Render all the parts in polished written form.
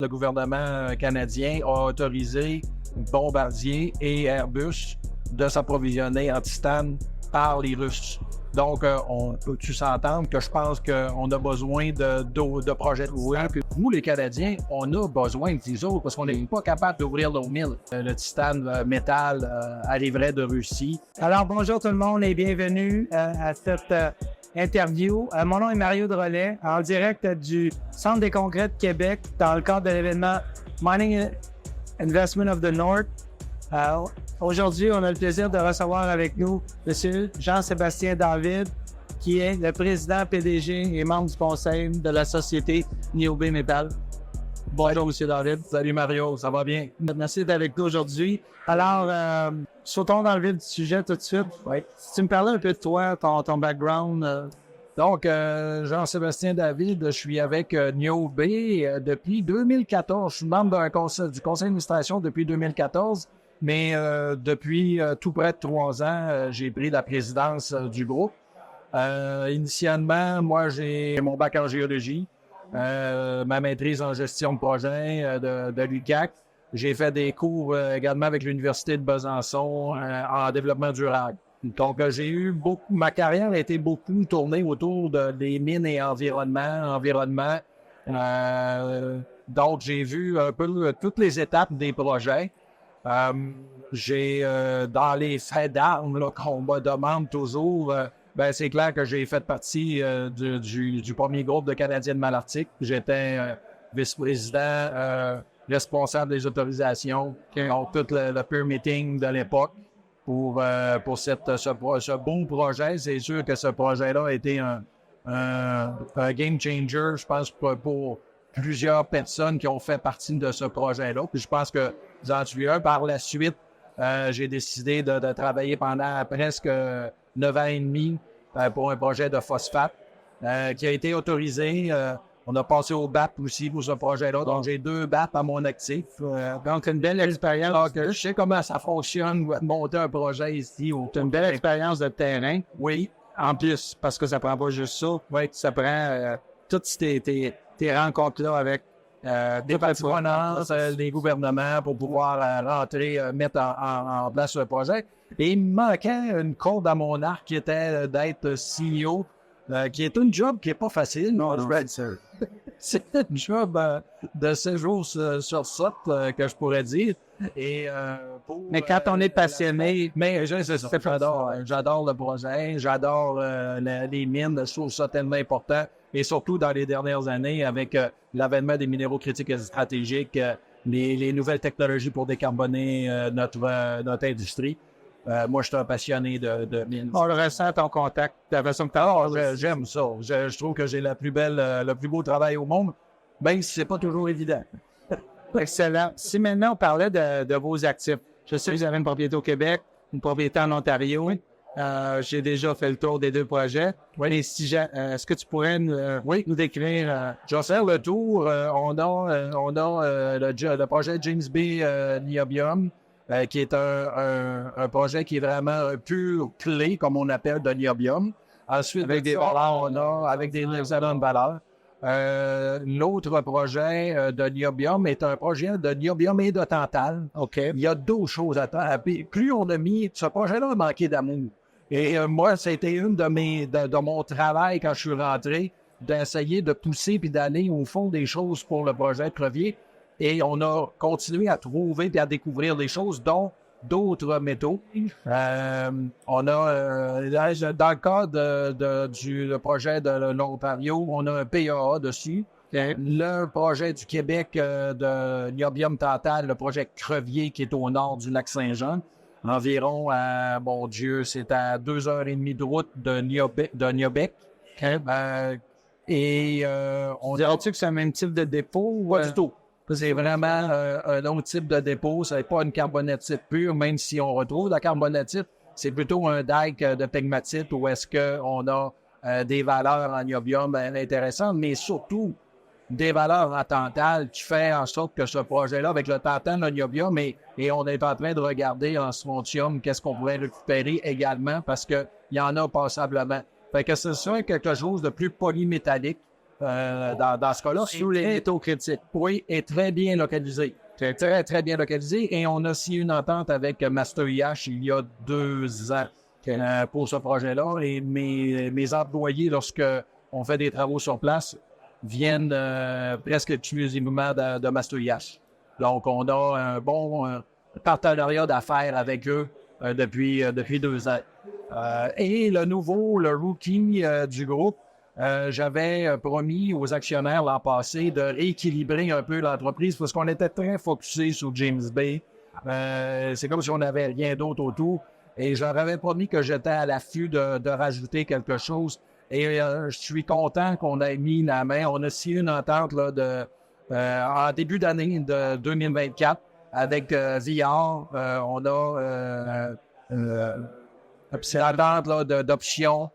Le gouvernement canadien a autorisé Bombardier et Airbus de s'approvisionner en titane par les Russes. Donc, on peut-tu s'entendre que je pense qu'on a besoin de projets de loi. Puis nous, les Canadiens, on a besoin des autres parce qu'on n'est pas capable d'ouvrir nos milles. Le titane métal arriverait de Russie. Alors, bonjour tout le monde et bienvenue à cette interview. Mon nom est Mario Drolet, en direct du Centre des congrès de Québec dans le cadre de l'événement Mining Investment of the North. Aujourd'hui, on a le plaisir de recevoir avec nous M. Jean-Sébastien David, qui est le président PDG et membre du conseil de la société Niobé Metal. Bonjour, M. David. Salut Mario, ça va bien? Merci d'être avec nous aujourd'hui. Alors, sautons dans le vif du sujet tout de suite. Oui. Si tu me parlais un peu de toi, ton background. Donc, Jean-Sébastien David, je suis avec Niobé depuis 2014. Je suis membre du conseil d'administration depuis 2014, mais depuis tout près de 3 ans, j'ai pris la présidence du groupe. Initialement, moi, j'ai mon bac en géologie, ma maîtrise en gestion de projet de l'UQAC. J'ai fait des cours également avec l'Université de Besançon en développement durable. Donc, ma carrière a été beaucoup tournée autour des mines et environnement. Donc, j'ai vu un peu toutes les étapes des projets. Dans les faits d'armes qu'on me demande toujours, c'est clair que j'ai fait partie du premier groupe de Canadiens de Malartic. J'étais vice-président responsable des autorisations, donc tout le permitting de l'époque pour ce bon projet. C'est sûr que ce projet-là a été un game changer, je pense, pour plusieurs personnes qui ont fait partie de ce projet-là. Puis je pense que j'en suis un. Par la suite, j'ai décidé de travailler pendant presque 9 ans et demi pour un projet de phosphate qui a été autorisé. On a passé au BAP aussi pour ce projet-là. Donc, j'ai 2 BAP à mon actif. Donc, une belle expérience. Donc, je sais comment ça fonctionne, monter un projet ici. C'est une belle expérience de terrain. Oui. En plus, parce que ça prend pas juste ça. Oui. Ça prend toutes tes rencontres-là avec des parties des gouvernements pour pouvoir mettre en place le projet. Et il me manquait une corde à mon arc qui était d'être CEO, qui est une job qui n'est pas facile. Non, c'est une job de 7 jours sur 7 que je pourrais dire. Mais quand on est passionné... J'adore le projet, j'adore les mines, je trouve ça tellement important. Et surtout dans les dernières années, avec l'avènement des minéraux critiques et stratégiques, les nouvelles technologies pour décarboner notre industrie. Moi, je suis un passionné de mines. On le ressent à ton contact, de la façon que tu as. J'aime ça. Je trouve que j'ai le plus beau travail au monde, même si c'est pas toujours évident. Excellent. Si maintenant on parlait de vos actifs, je sais que vous avez une propriété au Québec, une propriété en Ontario. Oui. J'ai déjà fait le tour des 2 projets. Oui. Mais est-ce que tu pourrais nous décrire? Je vais faire le tour. On a le projet James Bay Niobium, qui est un projet qui est vraiment un pur clé, comme on appelle, de niobium. Ensuite, avec des valeurs, avec des excellentes valeurs. L'autre projet de niobium est un projet de niobium et de tantale. Okay. Il y a 2 choses à faire. Plus on a mis... Ce projet-là a manqué d'amour. Et moi, c'était une de mon travail quand je suis rentré, d'essayer de pousser puis d'aller au fond des choses pour le projet de Crevier. Et on a continué à trouver et à découvrir des choses, dont d'autres métaux. On a, dans le cadre du projet de l'Ontario, on a un PAA dessus. Okay. Le projet du Québec de niobium tantale, le projet Crevier, qui est au nord du lac Saint-Jean, environ c'est à 2h30 de route de Niobec. Okay. On dirait-tu que c'est le même type de dépôt? Pas du tout. C'est vraiment un autre type de dépôt. Ce n'est pas une carbonatite pure, même si on retrouve la carbonatite. C'est plutôt un dike de pegmatite où est-ce qu'on a des valeurs en niobium intéressantes, mais surtout des valeurs en tantale qui fait en sorte que ce projet-là, avec le tantale, le niobium, et on est en train de regarder en strontium qu'est-ce qu'on pourrait récupérer également parce qu'il y en a passablement. Fait que ce serait quelque chose de plus polymétallique dans ce cas-là. Sous les métaux critiques. Oui, est très bien localisé. Très, très, très bien localisé. Et on a aussi une entente avec Master IH il y a 2 ans pour ce projet-là. Et mes employés, lorsque on fait des travaux sur place, viennent presque exclusivement de Master IH. Donc, on a un bon partenariat d'affaires avec eux depuis 2 ans. Et le rookie du groupe, j'avais promis aux actionnaires l'an passé de rééquilibrer un peu l'entreprise parce qu'on était très focusé sur James Bay. C'est comme si on n'avait rien d'autre autour. Et je leur avais promis que j'étais à l'affût de rajouter quelque chose. Et je suis content qu'on ait mis la main. On a signé une entente là, en début d'année de 2024 avec VR. On a c'est l'entente là, d'option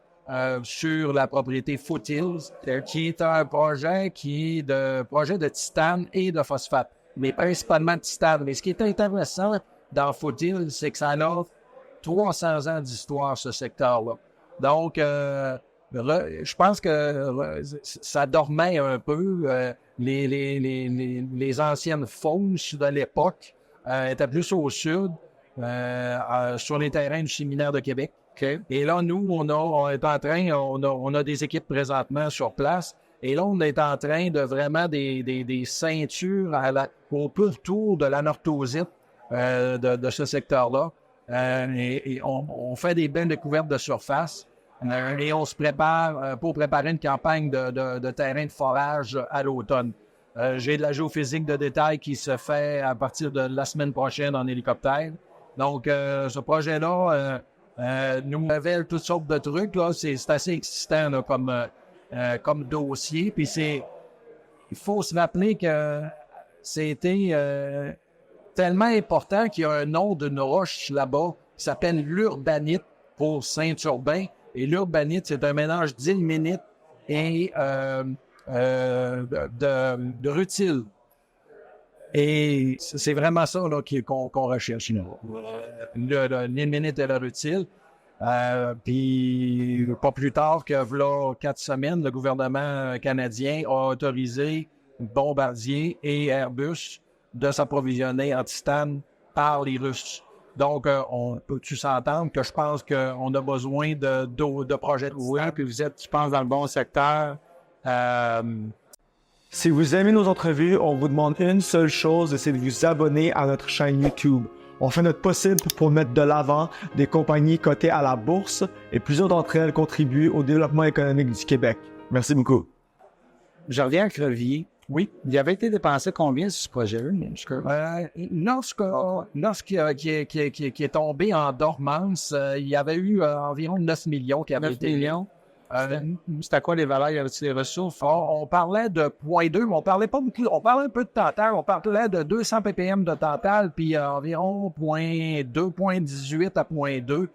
sur la propriété Foothills, qui est un projet projet de titane et de phosphate, mais principalement de titane. Mais ce qui est intéressant dans Foothills, c'est que ça a 300 ans d'histoire, ce secteur-là. Donc, je pense que ça dormait un peu. Les anciennes fosses de l'époque étaient plus au sud, sur les terrains du séminaire de Québec. Okay. Et là, nous, on est en train, on a des équipes présentement sur place. Et là, on est en train de vraiment des ceintures au pourtour de l'anorthosite de ce secteur-là. Et on fait des belles découvertes de surface. Et on se prépare pour préparer une campagne de terrain de forage à l'automne. J'ai de la géophysique de détail qui se fait à partir de la semaine prochaine en hélicoptère. Donc, ce projet-là nous révèle toutes sortes de trucs. Là. C'est assez excitant là, comme dossier. Puis il faut se rappeler que c'était tellement important qu'il y a un nom d'une roche là-bas qui s'appelle l'urbanite pour Saint-Urbain. Et l'urbanite, c'est un mélange d'ilménite et de rutile. Et c'est vraiment ça là, qu'on recherche. L'ilménite et le rutile. Puis pas plus tard que là, 4 semaines, le gouvernement canadien a autorisé Bombardier et Airbus de s'approvisionner en titane par les Russes. Donc, on peut-tu s'entendre que je pense qu'on a besoin de projets de oui, puis vous êtes, je pense, dans le bon secteur. Si vous aimez nos entrevues, on vous demande une seule chose, c'est de vous abonner à notre chaîne YouTube. On fait notre possible pour mettre de l'avant des compagnies cotées à la bourse et plusieurs d'entre elles contribuent au développement économique du Québec. Merci beaucoup. Je reviens à Crevier. Oui. Il avait été dépensé combien sur ce projet-là? Lorsqu'il est tombé en dormance, il y avait eu environ 9 millions qui avaient été... 9 millions? C'était quoi les valeurs? Y avait-il des ressources? On parlait de 0.2, mais on parlait pas beaucoup. On parlait un peu de Tantal. On parlait de 200 ppm de Tantal, puis environ 0.2, 0.18 à 0.2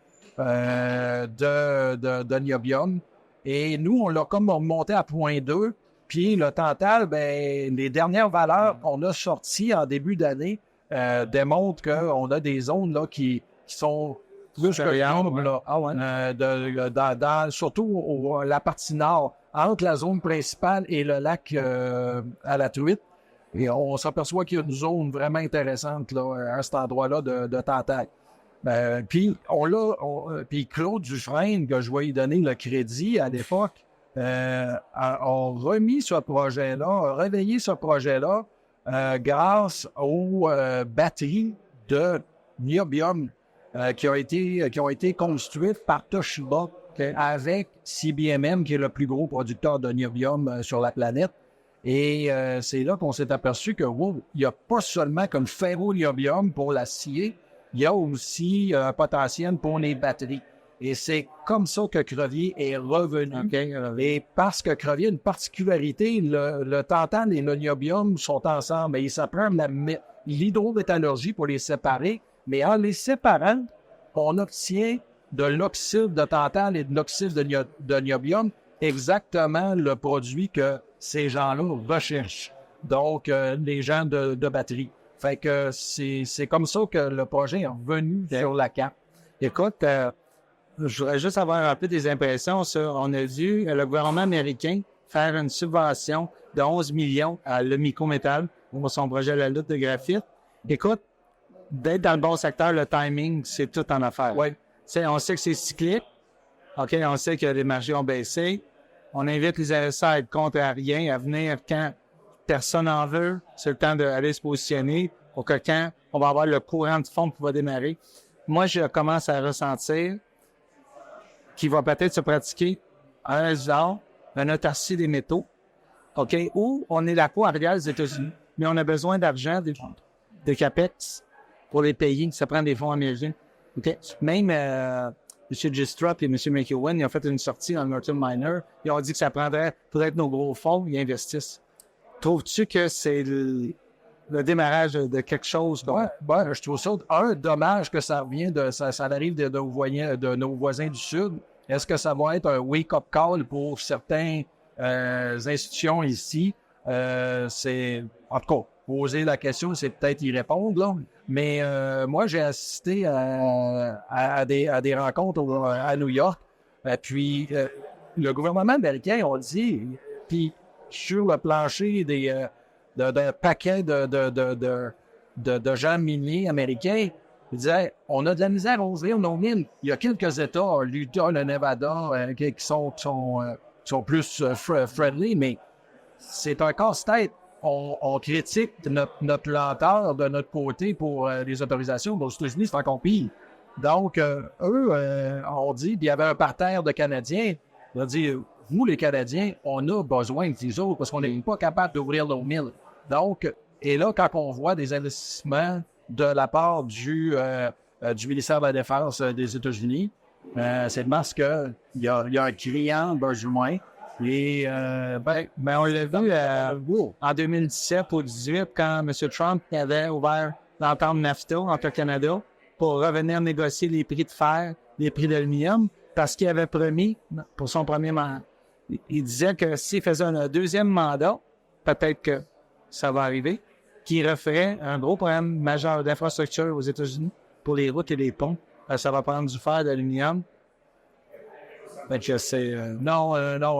de niobium. Et nous, on l'a comme monté à 0.2. Puis le Tantal, ben, les dernières valeurs qu'on a sorties en début d'année démontrent qu'on a des zones là, qui sont plus que là. Ah ouais. Surtout la partie nord, entre la zone principale et le lac à la truite. Et on s'aperçoit qu'il y a une zone vraiment intéressante là, à cet endroit-là de Tantal. Puis puis Claude Dufresne, que je vais lui donner le crédit à l'époque, a remis ce projet-là, a réveillé ce projet-là grâce aux batteries de niobium qui ont été construites par Toshiba avec CBMM, qui est le plus gros producteur de niobium sur la planète. Et c'est là qu'on s'est aperçu que il n'y a pas seulement comme ferro-niobium pour l'acier, il y a aussi un potentiel pour les batteries. Et c'est comme ça que Crevier est revenu. Et parce que Crevier a une particularité, le tantal et le niobium sont ensemble. Et ça prend l'hydrométallurgie pour les séparer. Mais en les séparant, on obtient de l'oxyde de tantal et de l'oxyde de niobium exactement le produit que ces gens-là recherchent. Donc, les gens de batterie. Fait que c'est comme ça que le projet est revenu sur la carte. Écoute, je voudrais juste avoir un peu des impressions sur, on a vu le gouvernement américain faire une subvention de 11 millions à Lemico Métal pour son projet La lutte de graphite. Écoute, d'être dans le bon secteur, le timing, c'est tout en affaire. Oui. On sait que c'est cyclique. OK, on sait que les marchés ont baissé. On invite les investisseurs à être contrariens, à venir quand personne n'en veut. C'est le temps d'aller se positionner pour que quand on va avoir le courant de fond qui va démarrer. Moi, je commence à ressentir qu'il va peut-être se pratiquer un genre, un autarcie des métaux, OK, où on est la peau arrière des États-Unis, mais on a besoin d'argent, de CAPEX pour les payer. Ça prend des fonds américains. OK? Même M. Gistrop et M. McEwen, ils ont fait une sortie dans le Northern Miner. Ils ont dit que ça prendrait peut-être nos gros fonds, ils investissent. Trouves-tu que c'est le démarrage de quelque chose? Oui, je trouve ça dommage que ça revient ça arrive de nos voisins du Sud. Est-ce que ça va être un wake-up call pour certaines institutions ici? C'est, en tout cas, poser la question, c'est peut-être y répondre, là. Mais moi, j'ai assisté à des rencontres à New York. Puis, le gouvernement américain, on dit, puis sur le plancher d'un paquet de gens miniers américains, ils disaient, on a de la misère à ouvrir nos mines. Il y a quelques États, l'Utah, le Nevada, qui sont plus friendly, mais c'est un casse-tête. On critique notre lenteur de notre côté pour les autorisations. Aux États-Unis, c'est encore pire. Donc, eux, on dit, puis il y avait un parterre de Canadiens. On a dit, vous, les Canadiens, on a besoin des autres parce qu'on n'est pas capable d'ouvrir nos mines. Donc, et là, quand on voit des investissements de la part du ministère de la Défense des États-Unis, c'est parce qu'il y a un client besoin. Et, on l'a vu en 2017 ou 2018, quand M. Trump avait ouvert l'entente NAFTA entre le Canada pour revenir négocier les prix de fer, les prix d'aluminium, parce qu'il avait promis, pour son premier mandat, il disait que s'il faisait un deuxième mandat, peut-être que ça va arriver, qu'il referait un gros programme majeur d'infrastructure aux États-Unis pour les routes et les ponts. Ça va prendre du fer, de l'aluminium. Non,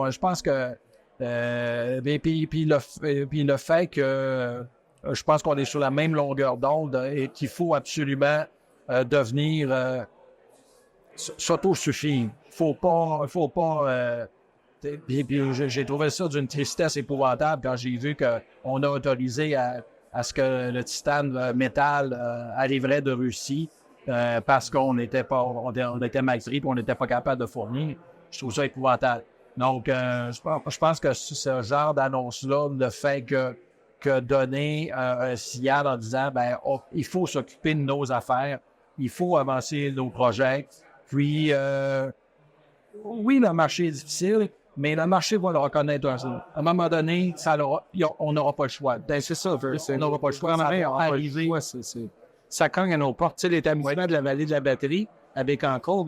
je pense que puis le fait que je pense qu'on est sur la même longueur d'onde et qu'il faut absolument devenir s'autosuffire. Faut pas puis j'ai trouvé ça d'une tristesse épouvantable quand j'ai vu qu'on a autorisé à ce que le titane métal arriverait de Russie parce qu'on était mal pris et on n'était pas capable de fournir. Je trouve ça épouvantable. Donc, je pense que ce genre d'annonce-là, le fait que donner un signal en disant, il faut s'occuper de nos affaires, il faut avancer nos projets, puis, oui, le marché est difficile, mais le marché va le reconnaître un jour. À un moment donné, on n'aura pas le choix. C'est ça, on n'aura pas le choix. Ça cogne à nos portes. Tu sais, l'établissement de la vallée de la batterie, à Bécancour,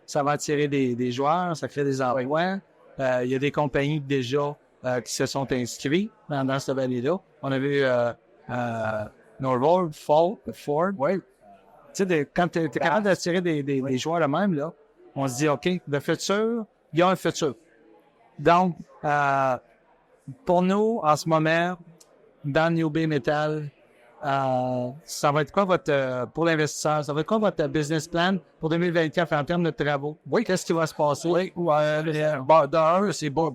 ça va attirer des joueurs, ça crée des emplois. Il y a des compagnies déjà qui se sont inscrites dans cette vallée-là. On a vu Norwood, Ford. Oui. Tu sais, quand tu es capable d'attirer des joueurs de même, là, on se dit, OK, le futur, il y a un futur. Donc, pour nous, en ce moment, dans New Bay Metal, ça va être quoi pour l'investisseur, ça va être quoi votre business plan pour 2024 en termes de travaux? Oui, qu'est-ce qui va se passer? Oui, d'un, c'est pas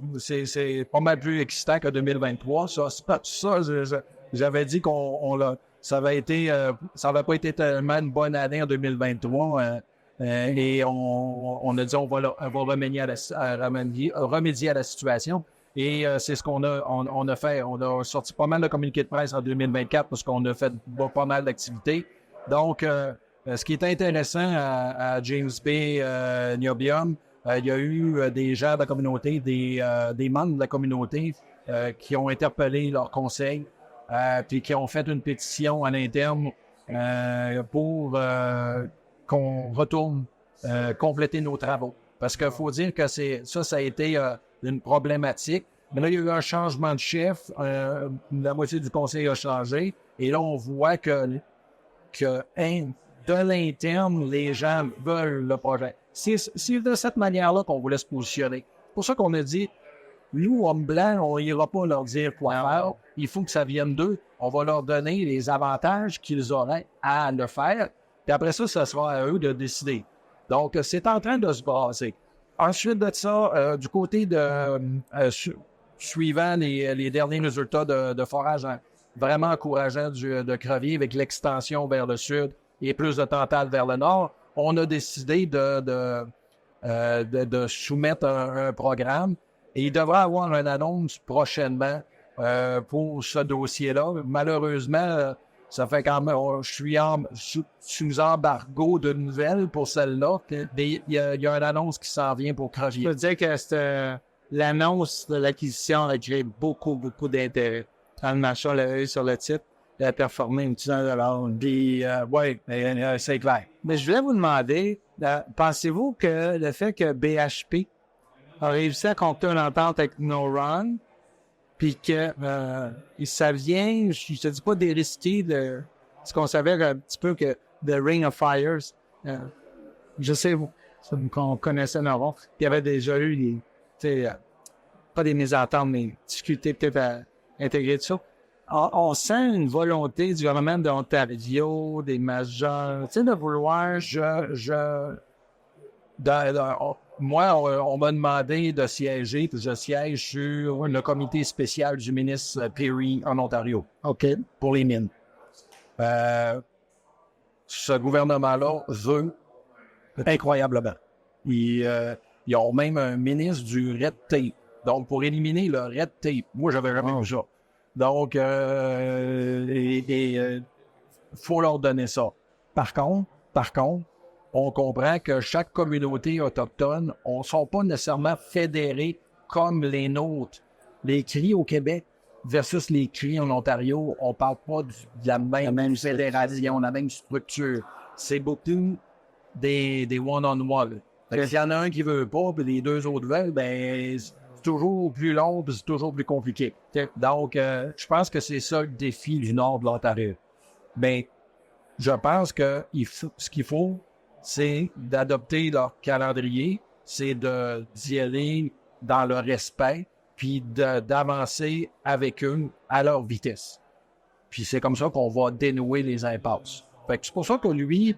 mal plus excitant que 2023. J'avais dit ça avait pas été tellement une bonne année en 2023. Et on a dit on va remédier à la situation. Et c'est ce qu'on a fait. On a sorti pas mal de communiqués de presse en 2024 parce qu'on a fait pas mal d'activités. Donc, ce qui est intéressant à James Bay Niobium, il y a eu des gens de la communauté, des membres de la communauté qui ont interpellé leurs conseils puis qui ont fait une pétition à l'interne pour qu'on retourne compléter nos travaux. Parce qu'il faut dire que ça a été une problématique. Mais là, il y a eu un changement de chef. La moitié du conseil a changé. Et là, on voit que de l'interne, les gens veulent le projet. C'est de cette manière-là qu'on voulait se positionner. C'est pour ça qu'on a dit, Nous, hommes blancs, on n'ira pas leur dire quoi faire. Il faut que ça vienne d'eux. On va leur donner les avantages qu'ils auraient à le faire. Puis après ça, ce sera à eux de décider. Donc, c'est en train de se brasser. Ensuite de ça, du côté de... suivant les derniers résultats de forage vraiment encourageants de Crevier avec l'extension vers le sud et plus de Tantale vers le nord, on a décidé de soumettre un programme et il devrait y avoir une annonce prochainement pour ce dossier-là. Malheureusement, ça fait quand même, je suis sous embargo de nouvelles pour celle-là, mais il y a une annonce qui s'en vient pour Crevier. Je veux dire que l'annonce de l'acquisition a créé beaucoup d'intérêt. En marchant l'œil sur le titre, il a performé une dizaine de dollars. Puis, oui, c'est clair. Mais je voulais vous demander, pensez-vous que le fait que BHP a réussi à conclure une entente avec Neuron, puis que ça vient, je te dis pas dérisquer de ce qu'on savait un petit peu que The Ring of Fires, je sais qu'on connaissait Neuron, puis il y avait déjà eu pas des mésententes, mais discuter peut-être à intégrer tout ça. On sent une volonté du gouvernement d'Ontario, des majeurs, de vouloir... Moi, on m'a demandé de siéger, puis je siège sur le comité spécial du ministre Perry en Ontario. OK. Pour les mines. Ce gouvernement-là veut incroyablement. Ils ont même un ministre du Red Tape. Donc, pour éliminer le Red Tape. Moi, j'avais jamais vu ça. Donc, faut leur donner ça. Par contre, on comprend que chaque communauté autochtone, on ne sont pas nécessairement fédérés comme les nôtres. Les cris au Québec versus les cris en Ontario, on ne parle pas de la même fédération, la même structure. C'est beaucoup des one-on-one. S'il y en a un qui veut pas, puis les deux autres veulent, ben c'est toujours plus long, puis c'est toujours plus compliqué. Donc, je pense que c'est ça le défi du nord de l'Ontario. Mais je pense que ce qu'il faut, c'est d'adopter leur calendrier, c'est d'y aller dans le respect, puis d'avancer avec eux à leur vitesse. Puis c'est comme ça qu'on va dénouer les impasses. Fait que c'est pour ça que lui,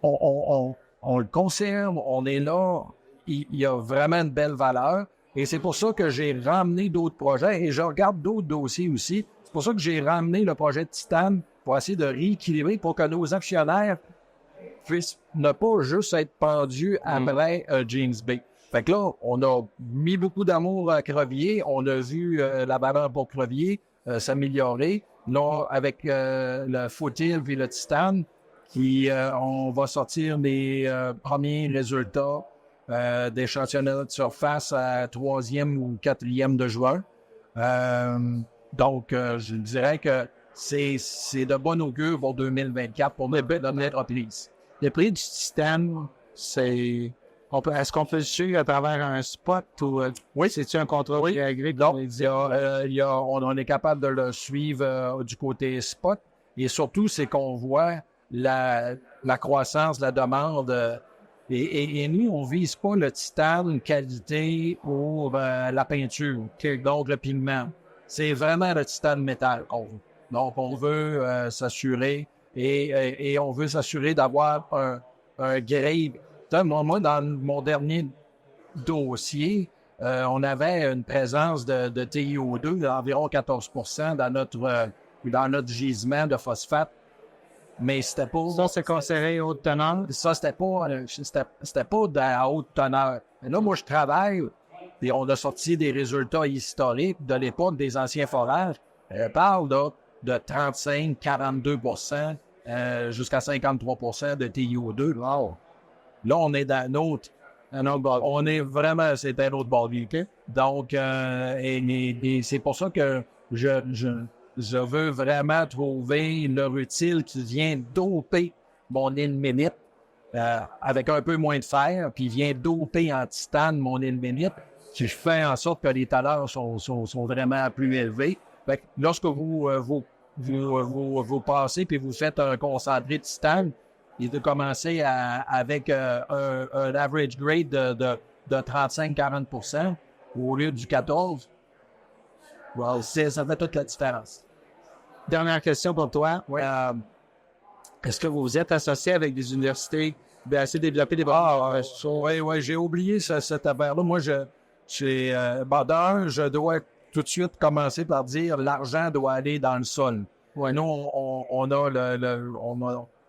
on le conserve, on est là, il a vraiment une belle valeur. Et c'est pour ça que j'ai ramené d'autres projets et je regarde d'autres dossiers aussi. C'est pour ça que j'ai ramené le projet de Titan pour essayer de rééquilibrer pour que nos actionnaires puissent ne pas juste être pendus après James Bay. Fait que là, on a mis beaucoup d'amour à Crevier. On a vu la valeur pour Crevier s'améliorer. Là, avec le Foothills et le Titan, on va sortir les premiers résultats d'échantillonnage de surface à 3e ou 4e de juin. Donc, je dirais que c'est de bon augure pour 2024 pour notre entreprise. Le prix du Titan, est-ce qu'on peut le suivre à travers un spot ou oui, c'est-tu un contrat agréé? Donc, on est capable de le suivre du côté spot. Et surtout, c'est qu'on voit la croissance, la demande. Et nous, on vise pas le titane qualité pour la peinture, donc le pigment. C'est vraiment le titane métal qu'on veut. Donc, on veut s'assurer et on veut s'assurer d'avoir un grade. Moi, dans mon dernier dossier, on avait une présence de TiO2 d'environ 14% dans notre gisement de phosphate. Mais c'était pas... Ça, c'est considéré haute teneur? Ça, c'était pas de la haute teneur. Mais là, moi, je travaille et on a sorti des résultats historiques de l'époque des anciens forages. On parle là, de 35-42% jusqu'à 53% de TiO2. Wow. Là, on est dans on est vraiment, c'est un autre ballgame. Okay? Donc, et c'est pour ça que je veux vraiment trouver l'heure utile qui vient doper mon ilménite avec un peu moins de fer, puis vient doper en titane mon ilménite, qui fait en sorte que les teneurs sont vraiment plus élevées. Fait que lorsque vous passez puis vous faites un concentré de titane, il doit commencer avec un average grade de 35-40%. au lieu du 14, ça fait toute la différence. Dernière question pour toi. Oui. Est-ce que vous êtes associé avec des universités assez développées des Oui, j'ai oublié cette affaire-là. Moi, je dois tout de suite commencer par dire l'argent doit aller dans le sol. Ouais, nous, on a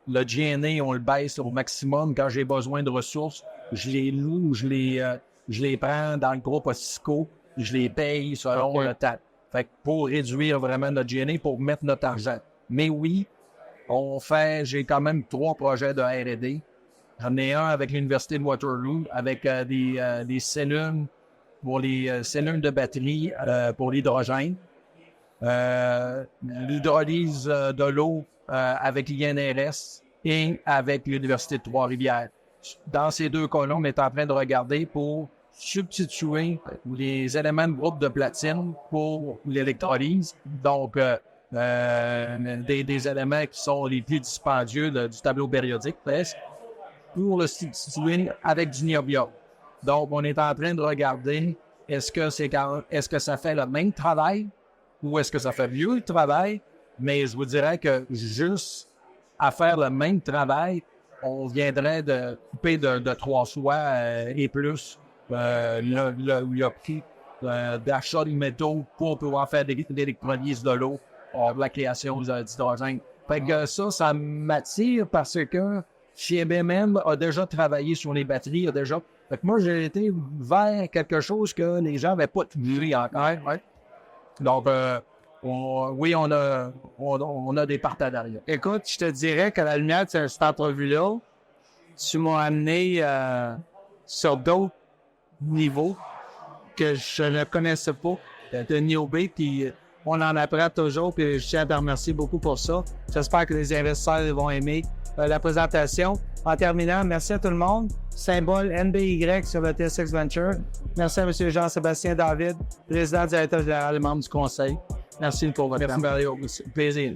le G&A, on le baisse au maximum. Quand j'ai besoin de ressources, je les loue, je les prends dans le groupe Cisco, je les paye selon le temps. Fait que pour réduire vraiment notre G&A, pour mettre notre argent. Mais oui, j'ai quand même 3 projets de R&D. J'en ai un avec l'Université de Waterloo, avec des cellules pour les cellules de batterie pour l'hydrogène. L'hydrolyse de l'eau avec l'INRS et avec l'Université de Trois-Rivières. Dans ces 2 cas-là, on est en train de regarder pour substituer les éléments de groupe de platine pour l'électrolyse. Donc, des éléments qui sont les plus dispendieux du tableau périodique, presque, pour le substituer avec du niobium. Donc, on est en train de regarder est-ce que ça fait le même travail ou est-ce que ça fait mieux le travail, mais je vous dirais que juste à faire le même travail, on viendrait de couper de 3 fois et plus le prix d'achat de métaux pour pouvoir faire de l'électrolyse de l'eau pour la création d'hydrogène. Fait que ça m'attire parce que chez BMM a déjà travaillé sur les batteries, Fait que moi, j'ai été vers quelque chose que les gens n'avaient pas vu encore. Ouais. Donc, on a des partenariats. Écoute, je te dirais qu'à la lumière de cette entrevue-là, tu m'as amené sur d'autres niveaux que je ne connaissais pas de Neobay, puis on en apprend toujours, puis je tiens à te remercier beaucoup pour ça. J'espère que les investisseurs vont aimer la présentation. En terminant, merci à tout le monde. Symbole NBY sur le TSX Venture. Merci à M. Jean-Sébastien David, président directeur général et membre du conseil. Merci pour votre temps. Merci, Mario. Plaisir.